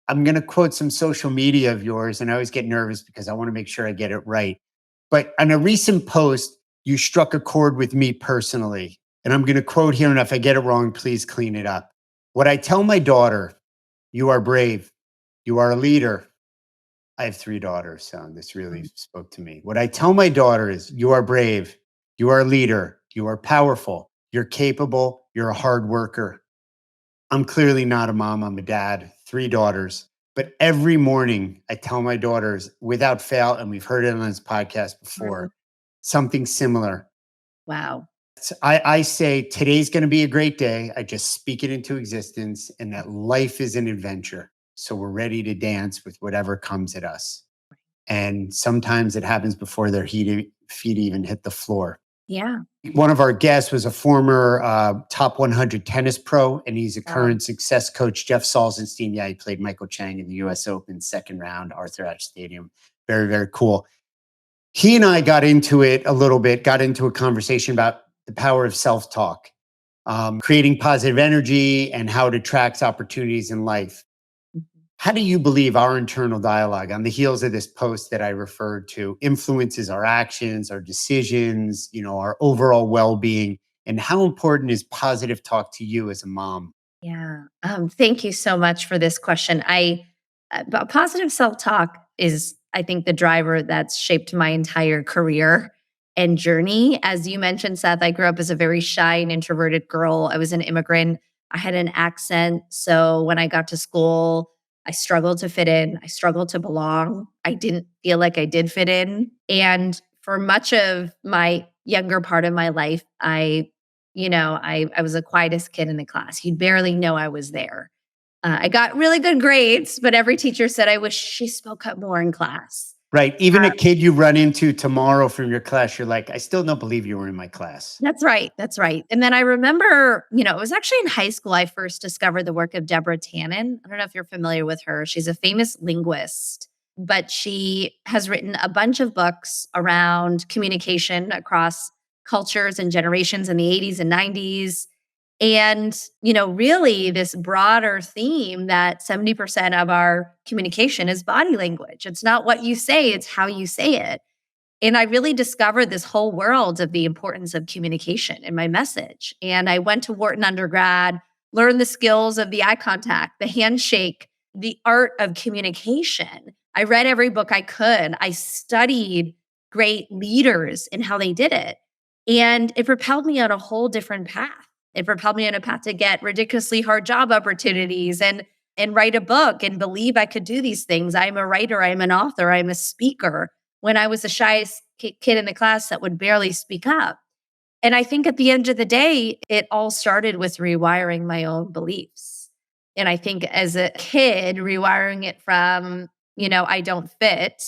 I'm going to quote some social media of yours, and I always get nervous because I want to make sure I get it right. But on a recent post, you struck a chord with me personally. And I'm going to quote here, and if I get it wrong, please clean it up. What I tell my daughter, you are brave, you are a leader. I have 3 daughters, so this really spoke to me. What I tell my daughter is, you are brave, you are a leader, you are powerful, you're capable, you're a hard worker. I'm clearly not a mom, I'm a dad, 3 daughters. But every morning I tell my daughters without fail, and we've heard it on this podcast before, something similar. Wow. So I say today's going to be a great day. I just speak it into existence, and that life is an adventure. So we're ready to dance with whatever comes at us. And sometimes it happens before their feet even hit the floor. Yeah. One of our guests was a former top 100 tennis pro, and he's a current success coach, Jeff Salzenstein. Yeah, he played Michael Chang in the US Open second round, Arthur Ashe Stadium. Very, very cool. He and I got into it a little bit, got into a conversation about the power of self-talk, creating positive energy and how it attracts opportunities in life. How do you believe our internal dialogue on the heels of this post that I referred to influences our actions, our decisions, our overall well-being? And how important is positive talk to you as a mom? Yeah. Thank you so much for this question. Positive self-talk is, I think, the driver that's shaped my entire career and journey. As you mentioned, Seth, I grew up as a very shy and introverted girl. I was an immigrant. I had an accent. So when I got to school, I struggled to fit in. I struggled to belong. I didn't feel like I did fit in. And for much of my younger part of my life, I was the quietest kid in the class. You'd barely know I was there. I got really good grades, but every teacher said, I wish she spoke up more in class. Right. Even a kid you run into tomorrow from your class, you're like, I still don't believe you were in my class. That's right. That's right. And then I remember, it was actually in high school I first discovered the work of Deborah Tannen. I don't know if you're familiar with her. She's a famous linguist, but she has written a bunch of books around communication across cultures and generations in the 80s and 90s. And, really this broader theme that 70% of our communication is body language. It's not what you say, it's how you say it. And I really discovered this whole world of the importance of communication in my message. And I went to Wharton undergrad, learned the skills of the eye contact, the handshake, the art of communication. I read every book I could. I studied great leaders and how they did it. And it propelled me on a whole different path. It propelled me on a path to get ridiculously hard job opportunities and write a book and believe I could do these things. I'm a writer, I'm an author, I'm a speaker. When I was the shyest kid in the class that would barely speak up. And I think at the end of the day, it all started with rewiring my own beliefs. And I think as a kid, rewiring it from, I don't fit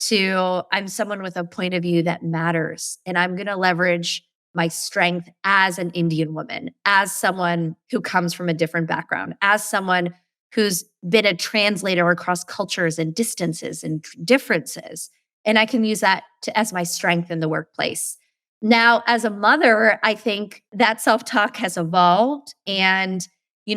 to I'm someone with a point of view that matters. And I'm going to leverage my strength as an Indian woman, as someone who comes from a different background, as someone who's been a translator across cultures and distances and differences. And I can use that as my strength in the workplace. Now, as a mother, I think that self-talk has evolved. And,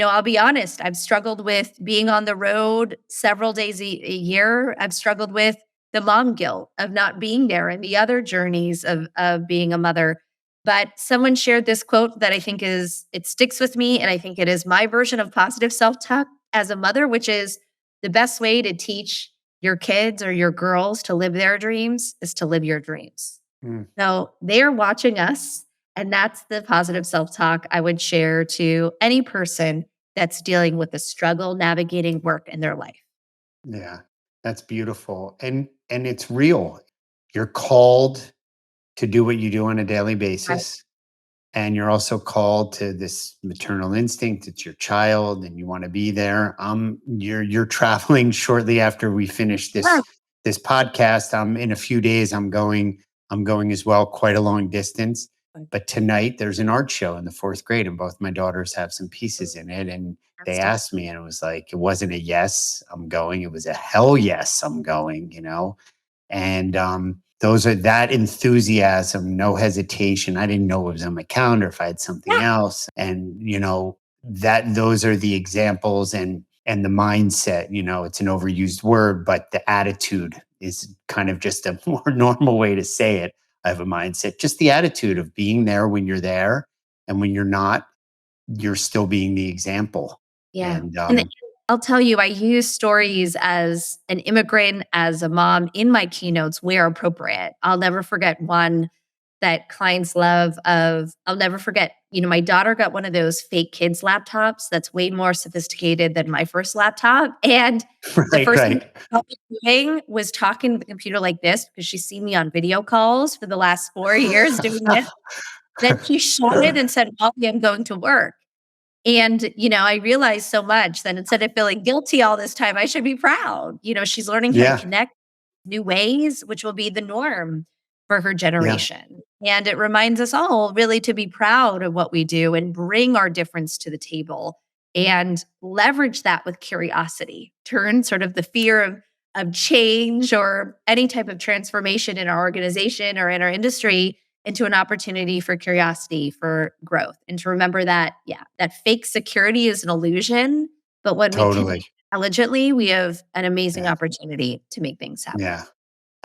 I'll be honest, I've struggled with being on the road several days a year. I've struggled with the mom guilt of not being there and the other journeys of being a mother. But someone shared this quote that I think it sticks with me. And I think it is my version of positive self-talk as a mother, which is the best way to teach your kids or your girls to live their dreams is to live your dreams. So they're watching us. And that's the positive self-talk I would share to any person that's dealing with a struggle navigating work in their life. Yeah, that's beautiful. And it's real. You're called to do what you do on a daily basis. And you're also called to this maternal instinct. It's your child and you want to be there. You're traveling shortly after we finish this podcast. In a few days, I'm going as well, quite a long distance. But tonight there's an art show in the 4th grade and both my daughters have some pieces in it. And they asked me and it was like, it wasn't a yes, I'm going. It was a hell yes, I'm going, And those are that enthusiasm, no hesitation. I didn't know it was on my calendar if I had something else. And, that those are the examples. And and the mindset, it's an overused word, but the attitude is kind of just a more normal way to say it. I have a mindset, just the attitude of being there when you're there, and when you're not, you're still being the example. Yeah. And And I'll tell you, I use stories as an immigrant, as a mom in my keynotes where appropriate. I'll never forget one that clients love of I'll never forget, my daughter got one of those fake kids laptops that's way more sophisticated than my first laptop. And the right, first thing right. I was doing was talking to the computer like this because she's seen me on video calls for the last 4 years doing this. Then she shut it and said, Mommy, I'm going to work. And, I realized so much that instead of feeling guilty all this time, I should be proud. She's learning how to Yeah, connect new ways, which will be the norm for her yeah, generation. And it reminds us all really to be proud of what we do and bring our difference to the table and leverage that with curiosity. Turn sort of the fear of change or any type of transformation in our organization or in our industry into an opportunity for curiosity, for growth. And to remember that, yeah, that fake security is an illusion, but when we connect totally. intelligently, we have an amazing Yeah, opportunity to make things happen. yeah.